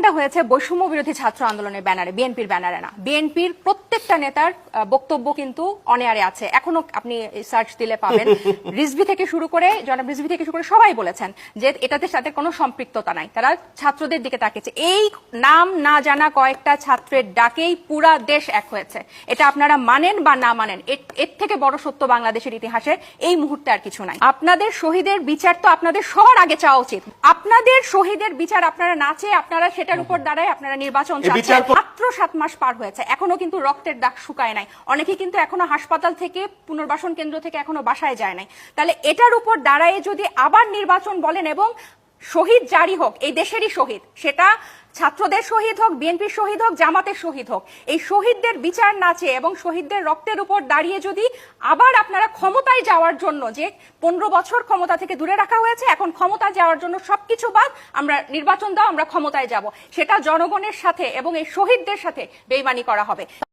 নির্বাচনটা হয়েছে বৈষম্য বিরোধী ছাত্র আন্দোলনের ব্যানারে, বিএনপির ব্যানারে না। বিএনপির প্রত্যেকটা নেতার বক্তব্য কিন্তু অনেয়ারে আছে, এখনো আপনি সার্চ দিলে পাবেন। রিজভী থেকে শুরু করে, জনাব রিজভী থেকে শুরু করে সবাই বলেছেন যে এটাতে সাথে কোনো সম্পৃক্ততা নাই, তারা ছাত্রদের দিকে তাকিয়েছে। এই নাম না জানা কয়েকটা ছাত্রের ডাকেই পুরা দেশ এক হয়েছে। এটা আপনারা মানেন বা না মানেন, এর থেকে বড় সত্য বাংলাদেশের ইতিহাসে এই মুহূর্তে আর কিছু নাই। আপনাদের শহীদের বিচার তো আপনাদের সবার আগে চাওয়া উচিত। আপনাদের শহীদের বিচার আপনারা না চেয়ে আপনারা সেটার উপর দাঁড়ায় আপনারা নির্বাচন চাচ্ছেন। মাত্র 7 মাস পার হয়েছে, এখনো কিন্তু রক্তের দাগ শুকায় নাই। অনেকে কিন্তু এখনো হাসপাতাল থেকে, পুনর্বাসন কেন্দ্র থেকে এখনো বাসায় যায় নাই। তাহলে এটার উপর দাঁড়ায় যদি আবার নির্বাচন বলেন এবং শহীদ জারি হোক, এই দেশেরই শহীদ, সেটা ছাত্রদের শহীদ হোক, বিএনপির শহীদ হোক, জামাতের শহীদ হোক, এই শহীদদের বিচার না চেয়ে এবং শহীদদের রক্তের উপর দাঁড়িয়ে যদি আবার আপনারা ক্ষমতায় যাওয়ার জন্য, যে 15 বছর ক্ষমতা থেকে দূরে রাখা হয়েছে, এখন ক্ষমতা যাওয়ার জন্য সবকিছু বাদ, আমরা নির্বাচন দাও, আমরা ক্ষমতায় যাব, সেটা জনগণের সাথে এবং এই শহীদদের সাথে বেইমানি করা হবে।